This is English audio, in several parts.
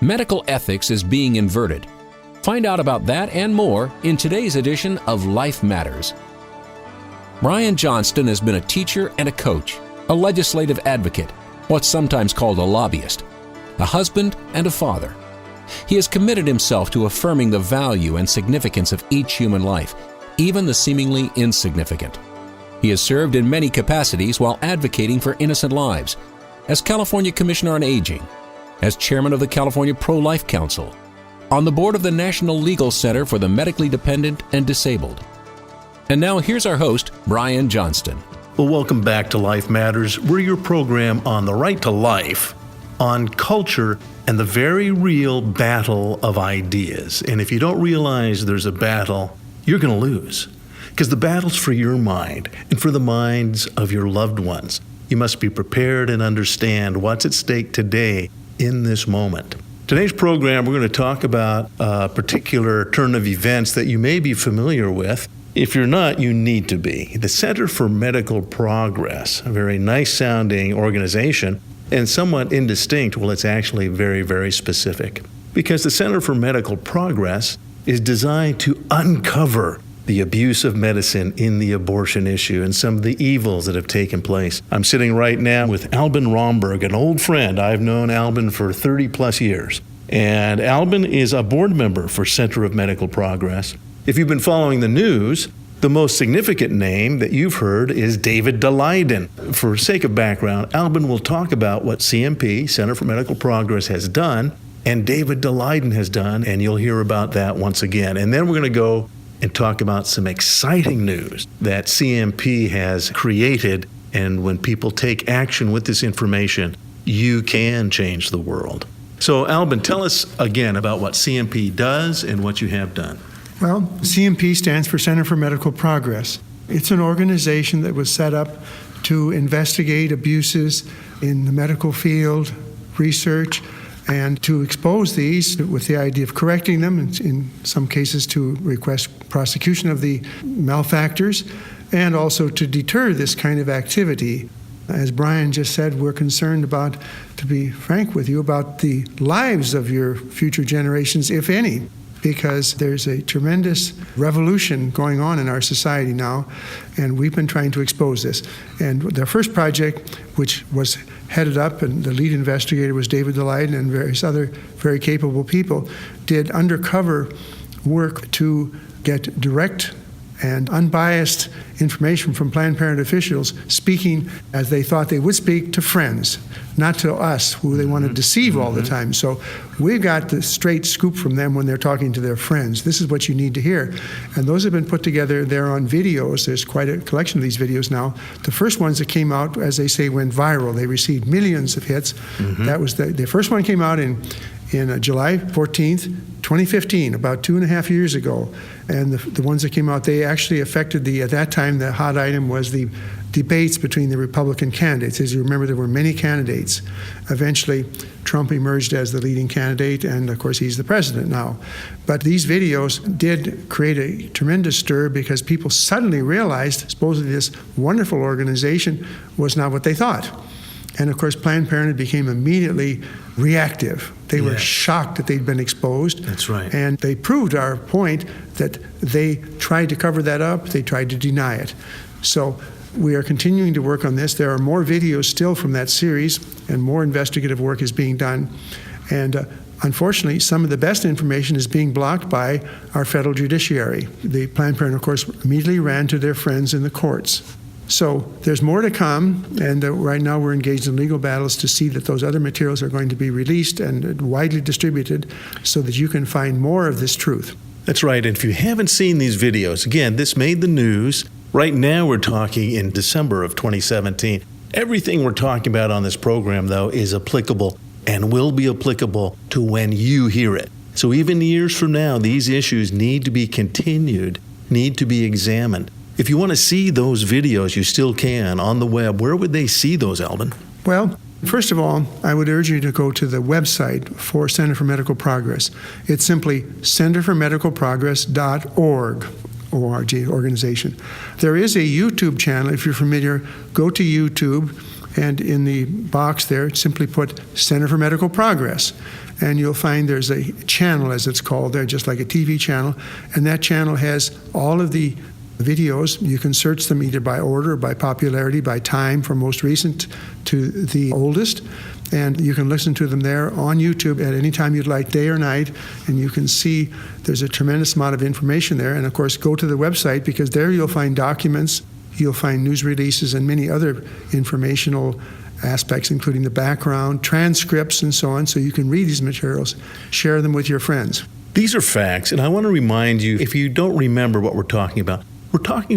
Medical ethics is being inverted. Find out about that and more in today's edition of Life Matters. Brian Johnston has been a teacher and a coach, a legislative advocate, what's sometimes called a lobbyist, a husband and a father. He has committed himself to affirming the value and significance of each human life, even the seemingly insignificant. He has served in many capacities while advocating for innocent lives, as California Commissioner on Aging, as chairman of the California Pro-Life Council, on the board of the National Legal Center for the Medically Dependent and Disabled. And now here's our host, Brian Johnston. Well, welcome back to Life Matters. We're your program on the right to life, on culture, and the very real battle of ideas. And if you don't realize there's a battle, you're going to lose. Because the battle's for your mind and for the minds of your loved ones. You must be prepared and understand what's at stake today in this moment. Today's program, we're going to talk about a particular turn of events that you may be familiar with. If you're not, you need to be. The Center for Medical Progress, a very nice-sounding organization, and somewhat indistinct. Well, it's actually very, very specific. Because the Center for Medical Progress is designed to uncover the abuse of medicine in the abortion issue and some of the evils that have taken place. I'm sitting right now with Albin Rhomberg, an old friend. I've known Albin for 30 plus years. And Albin is a board member for Center of Medical Progress. If you've been following the news, the most significant name that you've heard is David Daleiden. For sake of background, Albin will talk about what CMP, Center for Medical Progress, has done and David Daleiden has done, and you'll hear about that once again. And then we're going to go and talk about some exciting news that CMP has created. And when people take action with this information, you can change the world. So, Albin, tell us again about what CMP does and what you have done. Well, CMP stands for Center for Medical Progress. It's an organization that was set up to investigate abuses in the medical field, research, and to expose these with the idea of correcting them, and in some cases to request prosecution of the malefactors, and also to deter this kind of activity. As Brian just said, we're concerned about, to be frank with you, about the lives of your future generations, if any, because there's a tremendous revolution going on in our society now, and we've been trying to expose this. And the first project, which was headed up, and the lead investigator was David Daleiden and various other very capable people, did undercover work to get direct and unbiased information from Planned Parenthood officials speaking as they thought they would speak to friends, not to us, who they want to deceive all the time. So we got the straight scoop from them when they're talking to their friends. This is what you need to hear. And those have been put together. They're on videos. There's quite a collection of these videos now. The first ones that came out, as they say, went viral. They received millions of hits. That was the first one came out in July 14th, 2015, about 2.5 years ago. And the ones that came out, they actually affected at that time, the hot item was the debates between the Republican candidates. As you remember, there were many candidates. Eventually, Trump emerged as the leading candidate, and of course, he's the president now. But these videos did create a tremendous stir because people suddenly realized, supposedly this wonderful organization was not what they thought. And of course, Planned Parenthood became immediately reactive. They were shocked that they'd been exposed. That's right. And they proved our point that they tried to cover that up. They tried to deny it. So we are continuing to work on this. There are more videos still from that series, and more investigative work is being done. And unfortunately, some of the best information is being blocked by our federal judiciary. The Planned Parenthood, of course, immediately ran to their friends in the courts. So there's more to come, and right now we're engaged in legal battles to see that those other materials are going to be released and widely distributed so that you can find more of this truth. That's right, and if you haven't seen these videos, again, this made the news. Right now we're talking in December of 2017. Everything we're talking about on this program, though, is applicable and will be applicable to when you hear it. So even years from now, these issues need to be continued, need to be examined. If you want to see those videos, you still can on the web. Where would they see those, Albin? Well, first of all, I would urge you to go to the website for Center for Medical Progress. It's simply centerformedicalprogress.org, O-R-G, organization. There is a YouTube channel. If you're familiar, go to YouTube, and in the box there, simply put Center for Medical Progress. and you'll find there's a channel, as it's called there, just like a TV channel, and that channel has all of the videos. You can search them either by order, by popularity, by time, from most recent to the oldest. And you can listen to them there on YouTube at any time you'd like, day or night. And you can see there's a tremendous amount of information there. And of course, go to the website, because there you'll find documents, you'll find news releases, and many other informational aspects, including the background, transcripts, and so on. So you can read these materials, share them with your friends. These are facts, and I want to remind you, if you don't remember what we're talking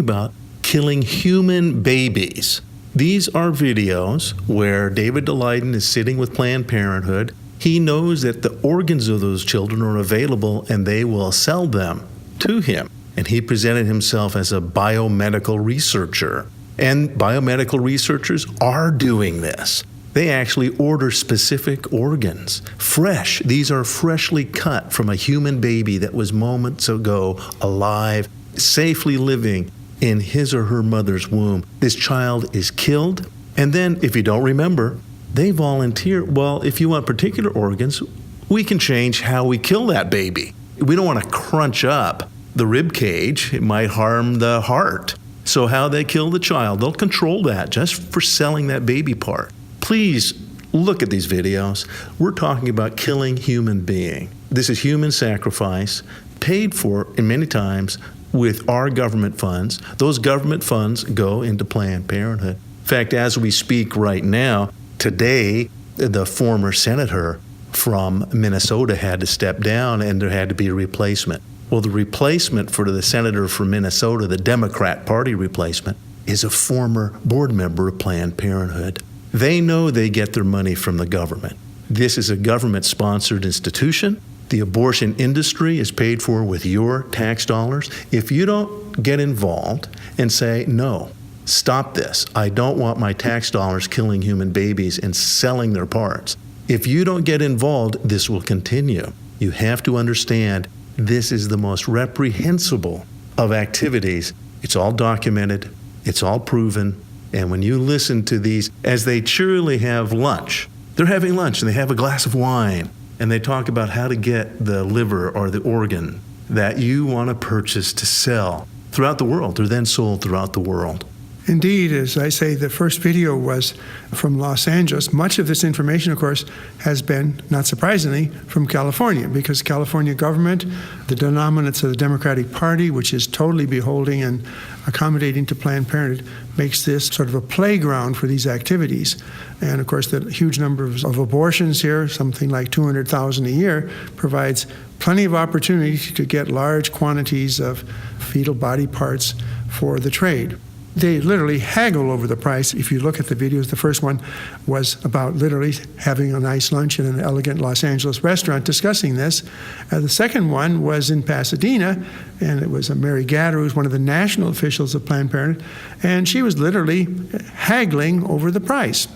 about killing human babies. These are videos where David Daleiden is sitting with Planned Parenthood. He knows that the organs of those children are available and they will sell them to him. And he presented himself as a biomedical researcher. And biomedical researchers are doing this. They actually order specific organs, fresh. These are freshly cut from a human baby that was moments ago alive, safely living in his or her mother's womb. This child is killed, and then, if you don't remember, they volunteer. Well, if you want particular organs, we can change how we kill that baby. We don't want to crunch up the rib cage. It might harm the heart. So how they kill the child, they'll control that just for selling that baby part. Please look at these videos. We're talking about killing human being. This is human sacrifice, paid for, and many times, with our government funds. Those government funds go into Planned Parenthood. In fact, as we speak right now, today, the former senator from Minnesota had to step down, and there had to be a replacement. Well, the replacement for the senator from Minnesota, the Democrat Party replacement, is a former board member of Planned Parenthood. They know they get their money from the government. This is a government-sponsored institution. The abortion industry is paid for with your tax dollars. If you don't get involved and say, no, stop this. I don't want my tax dollars killing human babies and selling their parts. If you don't get involved, this will continue. You have to understand this is the most reprehensible of activities. It's all documented. It's all proven. And when you listen to these, as they cheerily have lunch, they're having lunch and they have a glass of wine, and they talk about how to get the liver or the organ that you want to purchase to sell throughout the world. They're then sold throughout the world. Indeed, as I say, the first video was from Los Angeles. Much of this information, of course, has been, not surprisingly, from California, because California government, the denominants of the Democratic Party, which is totally beholding and accommodating to Planned Parenthood, makes this sort of a playground for these activities. And of course, the huge number of abortions here, something like 200,000 a year, provides plenty of opportunity to get large quantities of fetal body parts for the trade. They literally haggle over the price. If you look at the videos, the first one was about literally having a nice lunch in an elegant Los Angeles restaurant discussing this. The second one was in Pasadena, and it was Mary Gatter, who's one of the national officials of Planned Parenthood, and she was literally haggling over the price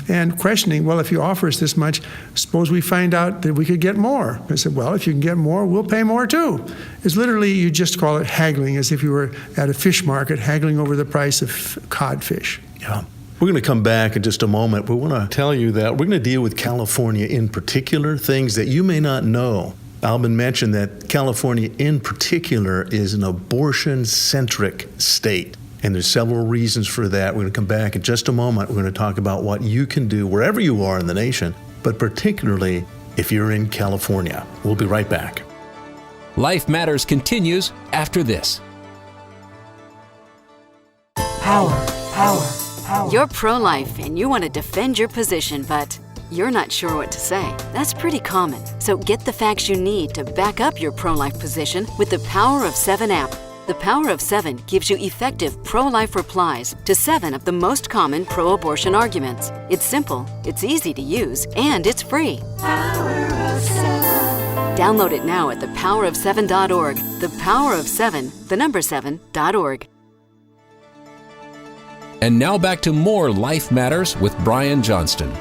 and questioning, well, if you offer us this much, suppose we find out that we could get more. I said, well, if you can get more, we'll pay more too. It's literally, you just call it haggling, as if you were at a fish market haggling over the price of codfish. Yeah. We're going to come back in just a moment. We want to tell you that we're going to deal with California in particular, things that you may not know. Albin mentioned that California in particular is an abortion-centric state, and there's several reasons for that. We're going to come back in just a moment. We're going to talk about what you can do wherever you are in the nation, but particularly if you're in California. We'll be right back. Life Matters continues after this. Power. You're pro-life and you want to defend your position, but you're not sure what to say. That's pretty common. So get the facts you need to back up your pro-life position with the Power of 7 app. The Power of 7 gives you effective pro-life replies to 7 of the most common pro-abortion arguments. It's simple, it's easy to use, and it's free. Power of 7. Download it now at thepowerof7.org. The Power of 7, the number 7.org. And now back to more Life Matters with Brian Johnston.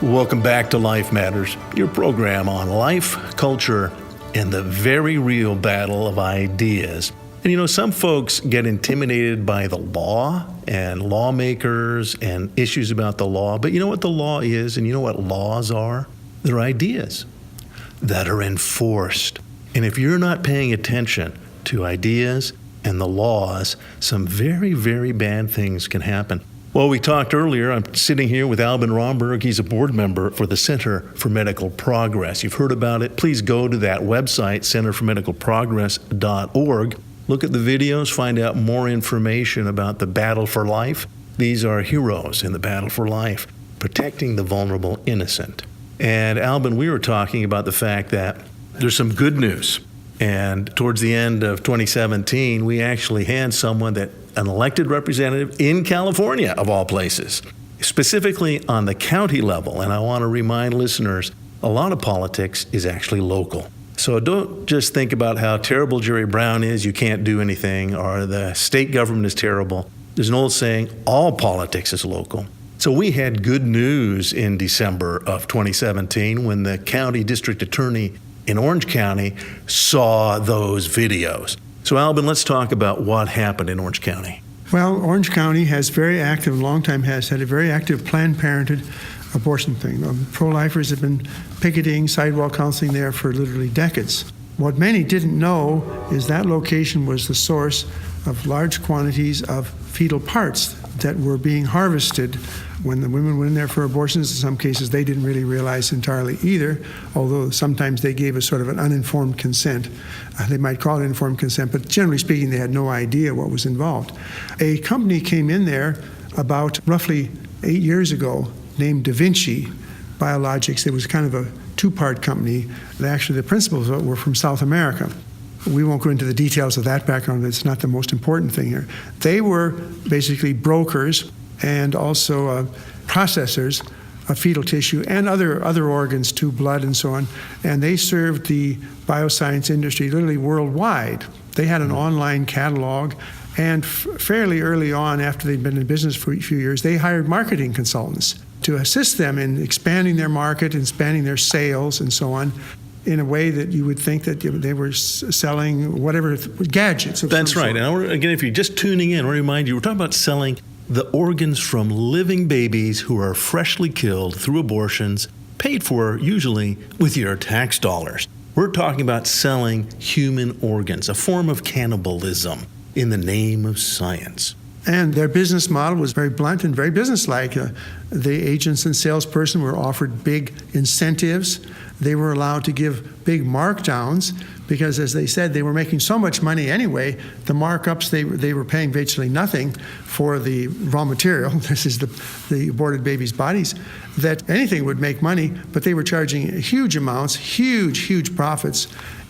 Welcome back to Life Matters, your program on life, culture, and the very real battle of ideas. And you know, some folks get intimidated by the law and lawmakers and issues about the law, but you know what the law is and you know what laws are? They're ideas. that are enforced. And if you're not paying attention to ideas and the laws, some very, very bad things can happen. Well, we talked earlier, I'm sitting here with Albin Rhomberg. He's a board member for the Center for Medical Progress. You've heard about it. Please go to that website, centerformedicalprogress.org. Look at the videos, find out more information about the battle for life. These are heroes in the battle for life, protecting the vulnerable innocent. And Albin, we were talking about the fact that there's some good news. And towards the end of 2017, we actually had an elected representative in California, of all places, specifically on the county level. And I want to remind listeners, a lot of politics is actually local. So don't just think about how terrible Jerry Brown is, you can't do anything, or the state government is terrible. There's an old saying, all politics is local. So we had good news in December of 2017 when the county district attorney in Orange County saw those videos. So Albin, let's talk about what happened in Orange County. Well, Orange County has very active, long time has had a very active Planned Parenthood abortion thing. Pro-lifers have been picketing, sidewalk counseling there for literally decades. What many didn't know is that location was the source of large quantities of fetal parts that were being harvested when the women went in there for abortions. In some cases, they didn't really realize entirely either, although sometimes they gave a sort of an uninformed consent. They might call it informed consent, but generally speaking, they had no idea what was involved. A company came in there about roughly 8 years ago named DaVinci Biologics. It was kind of a two-part company. Actually, the principals were from South America. We won't go into the details of that background. It's not the most important thing here. They were basically brokers and also processors of fetal tissue and other organs too, blood and so on. And they served the bioscience industry literally worldwide. They had an online catalog, and fairly early on, after they'd been in business for a few years, they hired marketing consultants to assist them in expanding their market, expanding their sales and so on, in a way that you would think that they were selling whatever gadgets. That's right. And again, if you're just tuning in, I want to remind you, we're talking about selling the organs from living babies who are freshly killed through abortions, paid for usually with your tax dollars. We're talking about selling human organs, a form of cannibalism in the name of science. And their business model was very blunt and very businesslike. The agents and salesperson were offered big incentives. They were allowed to give big markdowns because, as they said, they were making so much money anyway. The markups, they were paying virtually nothing for the raw material. This is the aborted babies' bodies, that anything would make money, but they were charging huge amounts, huge profits.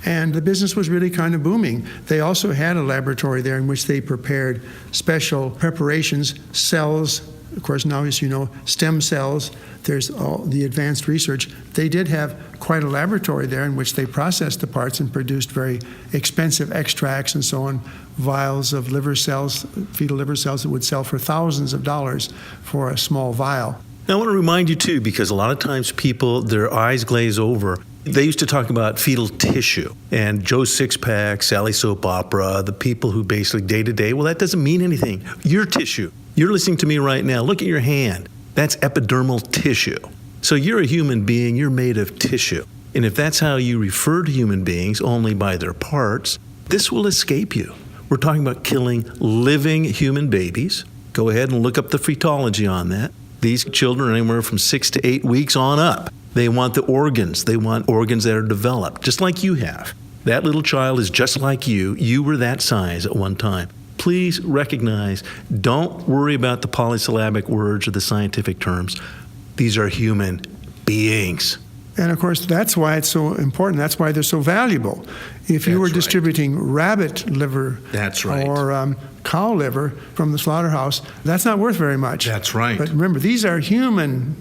And the business was really kind of booming. They also had a laboratory there in which they prepared special preparations, cells, of course, now as you know, stem cells, there's all the advanced research. They did have quite a laboratory there in which they processed the parts and produced very expensive extracts and so on, vials of liver cells, fetal liver cells that would sell for thousands of dollars for a small vial. Now, I want to remind you, too, because a lot of times people, their eyes glaze over. They used to talk about fetal tissue and Joe Sixpack, Sally Soap Opera, the people who basically day to day, well, that doesn't mean anything. Your tissue. You're listening to me right now. Look at your hand. That's epidermal tissue. So you're a human being. You're made of tissue. And if that's how you refer to human beings, only by their parts, this will escape you. We're talking about killing living human babies. Go ahead and look up the fetology on that. These children are anywhere from 6 to 8 weeks on up. They want the organs. They want organs that are developed, just like you have. That little child is just like you. You were that size at one time. Please recognize, don't worry about the polysyllabic words or the scientific terms. These are human beings. And of course, that's why it's so important. That's why they're so valuable. If you were distributing rabbit liver or cow liver from the slaughterhouse, that's not worth very much. That's right. But remember, these are human,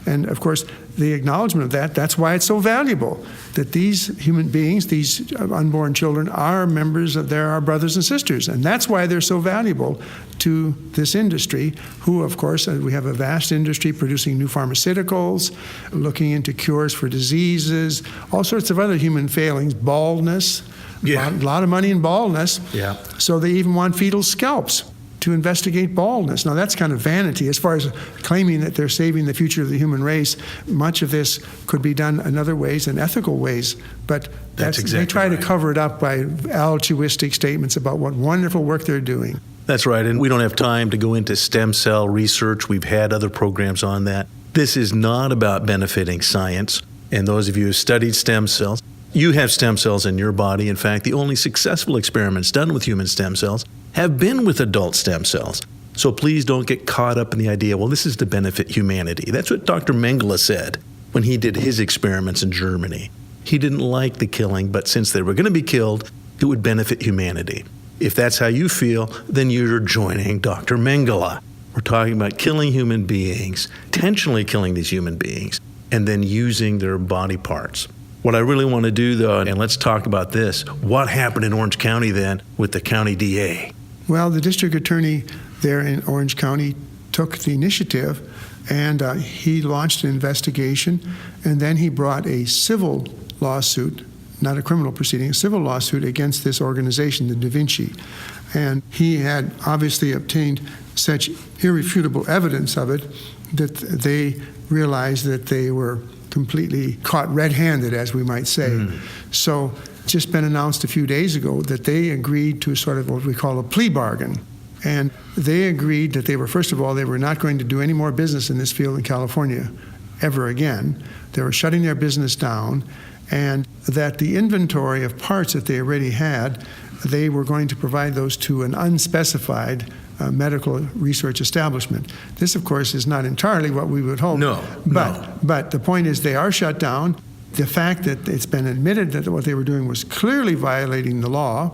and of course, the acknowledgement of that, that's why it's so valuable, that these human beings, these unborn children, are members of our brothers and sisters. And that's why they're so valuable to this industry, who, of course, we have a vast industry producing new pharmaceuticals, looking into cures for diseases, all sorts of other human failings, baldness, a lot of money in baldness. Yeah. So they even want fetal scalps. to investigate baldness. Now, that's kind of vanity. As far as claiming that they're saving the future of the human race, much of this could be done in other ways and ethical ways. But they try to cover it up by altruistic statements about what wonderful work they're doing. That's right, and we don't have time to go into stem cell research. We've had other programs on that. This is not about benefiting science. And those of you who studied stem cells, you have stem cells in your body. In fact, the only successful experiments done with human stem cells have been with adult stem cells. So please don't get caught up in the idea, well, this is to benefit humanity. That's what Dr. Mengele said when he did his experiments in Germany. He didn't like the killing, but since they were going to be killed, it would benefit humanity. If that's how you feel, then you're joining Dr. Mengele. We're talking about killing human beings, intentionally killing these human beings, and then using their body parts. What I really want to do, though, and let's talk about this, what happened in Orange County then with the county DA? Well, the district attorney there in Orange County took the initiative, and he launched an investigation, and then he brought a civil lawsuit, not a criminal proceeding, a civil lawsuit against this organization, the DaVinci. And he had obviously obtained such irrefutable evidence of it that they realized that they were completely caught red-handed, as we might say. So it's just been announced a few days ago that they agreed to sort of what we call a plea bargain. And they agreed that they were, first of all, they were not going to do any more business in this field in California ever again. They were shutting their business down, and that the inventory of parts that they already had, they were going to provide those to an unspecified medical research establishment. This, of course, is not entirely what we would hope. But the point is they are shut down. The fact that it's been admitted that what they were doing was clearly violating the law,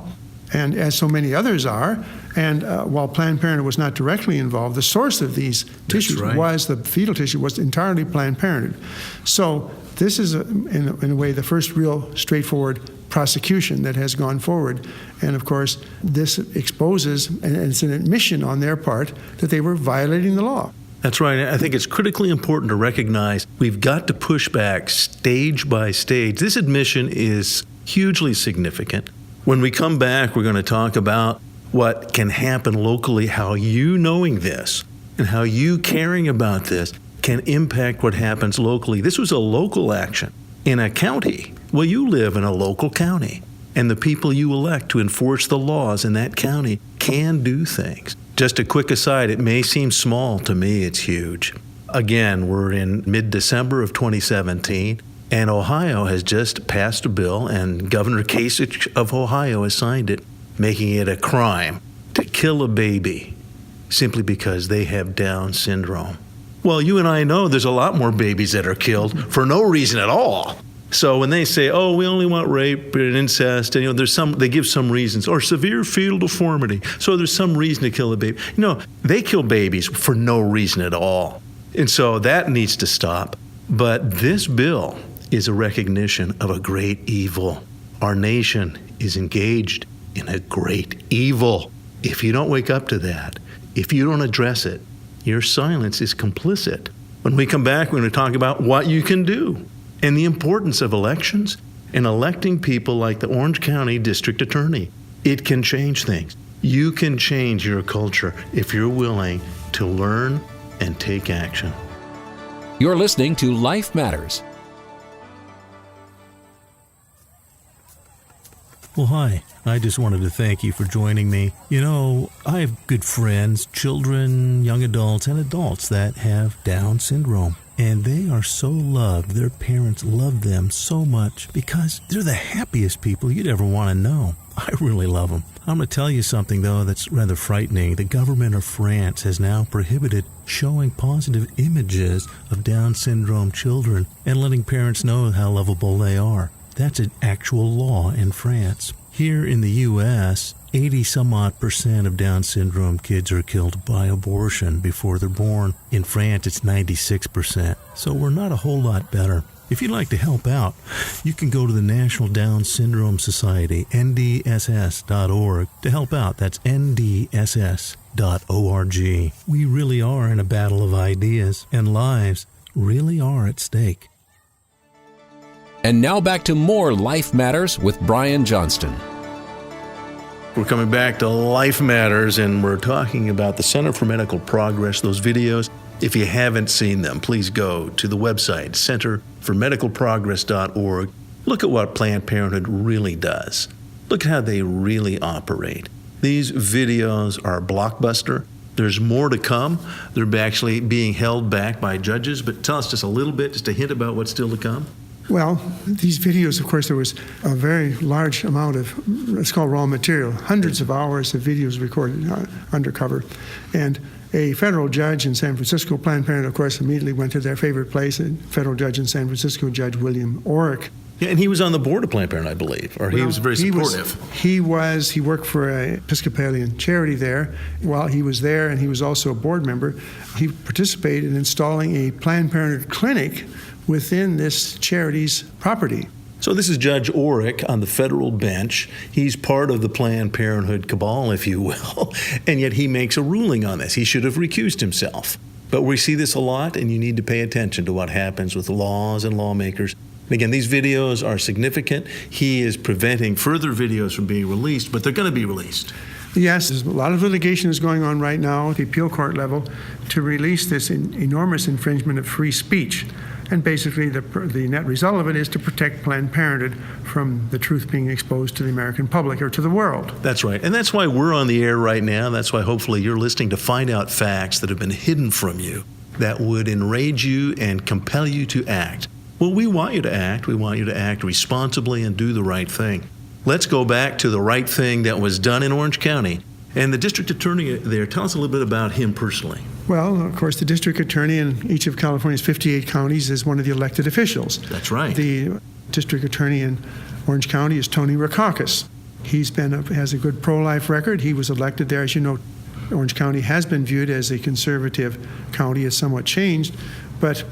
and as so many others are, and while Planned Parenthood was not directly involved, the source of these tissues was the fetal tissue was entirely Planned Parenthood. So this is, in a way, the first real straightforward prosecution that has gone forward. And of course, this exposes, and it's an admission on their part, that they were violating the law. That's right. I think it's critically important to recognize we've got to push back stage by stage. This admission is hugely significant. When we come back, we're going to talk about what can happen locally, how you knowing this and how you caring about this can impact what happens locally. This was a local action in a county. Well, you live in a local county, and the people you elect to enforce the laws in that county can do things. Just a quick aside, it may seem small to me, it's huge. Again, we're in mid-December of 2017, and Ohio has just passed a bill, and Governor Kasich of Ohio has signed it, making it a crime to kill a baby simply because they have Down syndrome. Well, you and I know there's a lot more babies that are killed for no reason at all. So when they say, oh, we only want rape and incest, and they give some reasons, or severe fetal deformity, so there's some reason to kill a baby. They kill babies for no reason at all. And so that needs to stop. But this bill is a recognition of a great evil. Our nation is engaged in a great evil. If you don't wake up to that, if you don't address it, your silence is complicit. When we come back, we're going to talk about what you can do and the importance of elections and electing people like the Orange County District Attorney. It can change things. You can change your culture if you're willing to learn and take action. You're listening to Life Matters. Well, hi. I just wanted to thank you for joining me. I have good friends, children, young adults, and adults that have Down syndrome. And they are so loved. Their parents love them so much because they're the happiest people you'd ever want to know. I really love them. I'm going to tell you something, though, that's rather frightening. The government of France has now prohibited showing positive images of Down syndrome children and letting parents know how lovable they are. That's an actual law in France. Here in the U.S., 80-some-odd% of Down syndrome kids are killed by abortion before they're born. In France, it's 96%. So we're not a whole lot better. If you'd like to help out, you can go to the National Down Syndrome Society, nbss.org, to help out. That's ndss.org. We really are in a battle of ideas, and lives really are at stake. And now back to more Life Matters with Brian Johnston. We're coming back to Life Matters, and we're talking about the Center for Medical Progress, those videos. If you haven't seen them, please go to the website, centerformedicalprogress.org. Look at what Planned Parenthood really does. Look at how they really operate. These videos are blockbuster. There's more to come. They're actually being held back by judges, but tell us just a little bit, just a hint about what's still to come. Well, these videos, of course, there was a very large amount of, it's called raw material, hundreds of hours of videos recorded undercover. And a federal judge in San Francisco, Planned Parenthood, of course, immediately went to their favorite place, a federal judge in San Francisco, Judge William Orrick. Yeah, and he was on the board of Planned Parenthood, I believe, or he was very supportive. He worked for an Episcopalian charity there. While he was there, and he was also a board member, he participated in installing a Planned Parenthood clinic within this charity's property. So this is Judge Orrick on the federal bench. He's part of the Planned Parenthood cabal, if you will, and yet he makes a ruling on this. He should have recused himself. But we see this a lot, and you need to pay attention to what happens with laws and lawmakers. And again, these videos are significant. He is preventing further videos from being released, but they're going to be released. Yes, there's a lot of litigation is going on right now at the appeal court level to release this enormous infringement of free speech. And basically, the net result of it is to protect Planned Parenthood from the truth being exposed to the American public or to the world. That's right. And that's why we're on the air right now. That's why hopefully you're listening to find out facts that have been hidden from you that would enrage you and compel you to act. Well, we want you to act. We want you to act responsibly and do the right thing. Let's go back to the right thing that was done in Orange County. And the district attorney there, tell us a little bit about him personally. Well, of course, the district attorney in each of California's 58 counties is one of the elected officials. That's right. The district attorney in Orange County is Tony Rackauckus. Has a good pro-life record. He was elected there. As you know, Orange County has been viewed as a conservative county. It's somewhat changed, but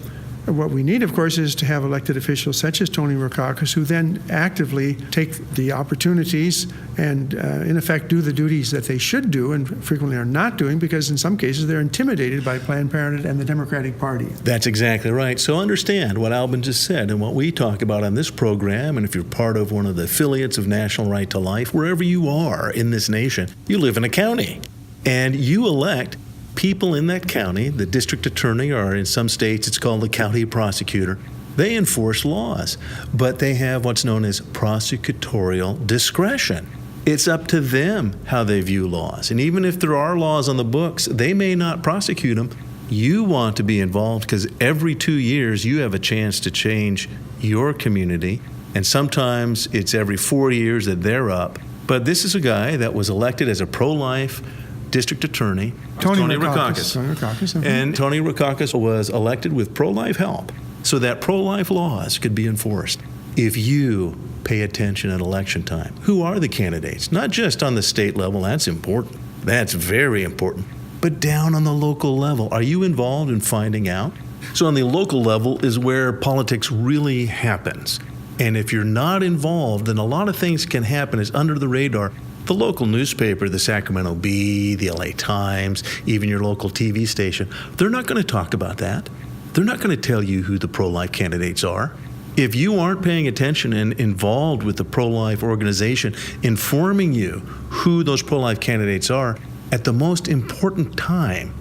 what we need, of course, is to have elected officials such as Tony Rackauckus who then actively take the opportunities and, in effect, do the duties that they should do and frequently are not doing because, in some cases, they're intimidated by Planned Parenthood and the Democratic Party. That's exactly right. So understand what Albin just said and what we talk about on this program, and if you're part of one of the affiliates of National Right to Life, wherever you are in this nation, you live in a county, and you elect people in that county, the district attorney, or in some states it's called the county prosecutor. They enforce laws, but they have what's known as prosecutorial discretion. It's up to them how they view laws. And even if there are laws on the books, they may not prosecute them. You want to be involved because every 2 years you have a chance to change your community. And sometimes it's every 4 years that they're up. But this is a guy that was elected as a pro-life district attorney, Tony Rackauckus. And Tony Rackauckus was elected with pro-life help so that pro-life laws could be enforced. If you pay attention at election time, who are the candidates? Not just on the state level, that's important. That's very important. But down on the local level, are you involved in finding out? So on the local level is where politics really happens. And if you're not involved, then a lot of things can happen as under the radar. The local newspaper, the Sacramento Bee, the LA Times, even your local TV station, they're not going to talk about that. They're not going to tell you who the pro-life candidates are. If you aren't paying attention and involved with the pro-life organization, informing you who those pro-life candidates are at the most important time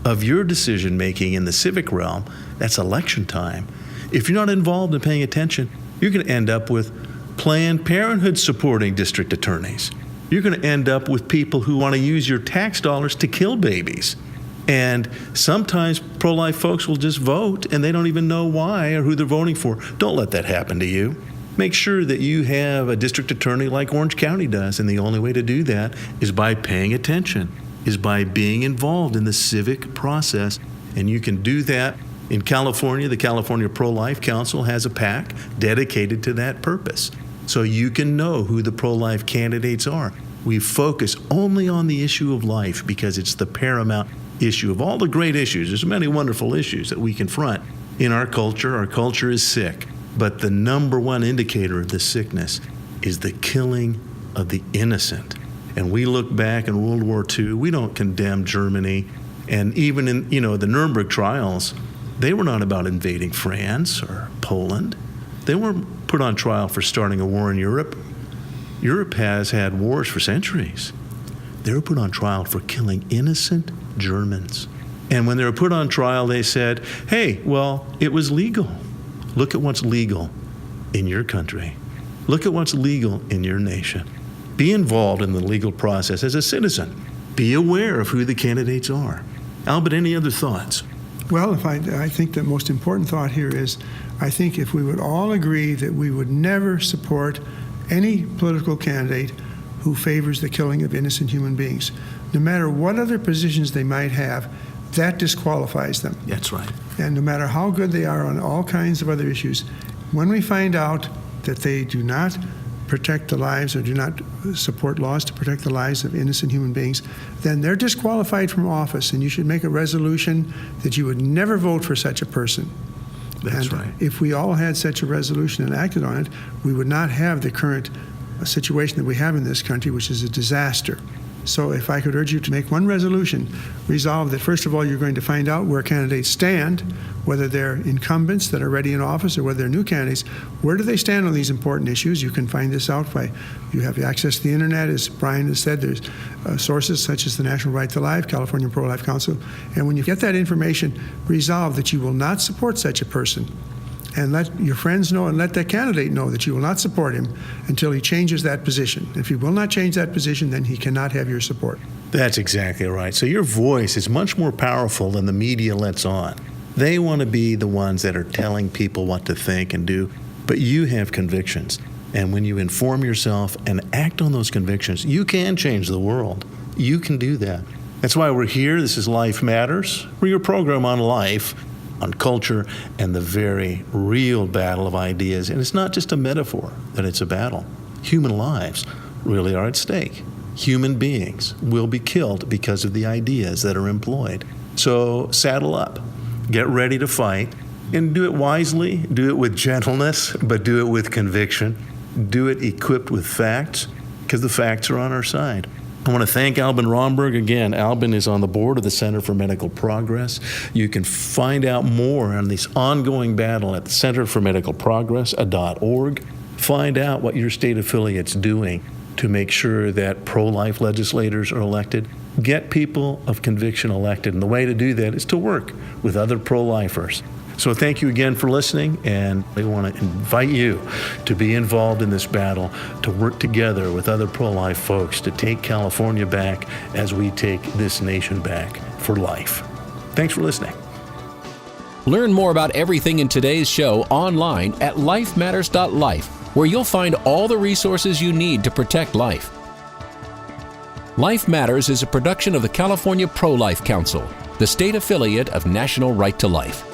of your decision-making in the civic realm, that's election time. If you're not involved in paying attention, you're going to end up with Planned Parenthood supporting district attorneys. You're going to end up with people who want to use your tax dollars to kill babies. And sometimes pro-life folks will just vote and they don't even know why or who they're voting for. Don't let that happen to you. Make sure that you have a district attorney like Orange County does. And the only way to do that is by paying attention, is by being involved in the civic process. And you can do that in California. The California Pro-Life Council has a PAC dedicated to that purpose. So you can know who the pro-life candidates are. We focus only on the issue of life because it's the paramount issue of all the great issues. There's many wonderful issues that we confront in our culture. Our culture is sick, but the number one indicator of this sickness is the killing of the innocent. And we look back in World War II, we don't condemn Germany. And even in, the Nuremberg trials, they were not about invading France or Poland. They weren't put on trial for starting a war in Europe. Europe has had wars for centuries. They were put on trial for killing innocent Germans. And when they were put on trial, they said, hey, well, it was legal. Look at what's legal in your country. Look at what's legal in your nation. Be involved in the legal process as a citizen. Be aware of who the candidates are. Albert, any other thoughts? Well, I think the most important thought here is, I think if we would all agree that we would never support any political candidate who favors the killing of innocent human beings, no matter what other positions they might have, that disqualifies them. That's right. And no matter how good they are on all kinds of other issues, when we find out that they do not protect the lives or do not support laws to protect the lives of innocent human beings, then they're disqualified from office, and you should make a resolution that you would never vote for such a person. That's and right. If we all had such a resolution and acted on it, we would not have the current situation that we have in this country, which is a disaster. So if I could urge you to make one resolution, resolve that, first of all, you're going to find out where candidates stand, whether they're incumbents that are already in office or whether they're new candidates. Where do they stand on these important issues? You can find this out by, you have access to the internet. As Brian has said, there's sources such as the National Right to Life, California Pro-Life Council. And when you get that information, resolve that you will not support such a person. And let your friends know and let that candidate know that you will not support him until he changes that position. If he will not change that position, then he cannot have your support. That's exactly right. So your voice is much more powerful than the media lets on. They want to be the ones that are telling people what to think and do, but you have convictions. And when you inform yourself and act on those convictions, you can change the world. You can do that. That's why we're here. This is Life Matters. We're your program on life, on culture, and the very real battle of ideas. And it's not just a metaphor that it's a battle. Human lives really are at stake. Human beings will be killed because of the ideas that are employed. So saddle up, get ready to fight, and do it wisely, do it with gentleness, but do it with conviction. Do it equipped with facts, because the facts are on our side. I want to thank Albin Rhomberg. Again, Albin is on the board of the Center for Medical Progress. You can find out more on this ongoing battle at the centerformedicalprogress.org. Find out what your state affiliate's doing to make sure that pro-life legislators are elected. Get people of conviction elected. And the way to do that is to work with other pro-lifers. So thank you again for listening, and we want to invite you to be involved in this battle, to work together with other pro-life folks to take California back as we take this nation back for life. Thanks for listening. Learn more about everything in today's show online at lifematters.life, where you'll find all the resources you need to protect life. Life Matters is a production of the California Pro-Life Council, the state affiliate of National Right to Life.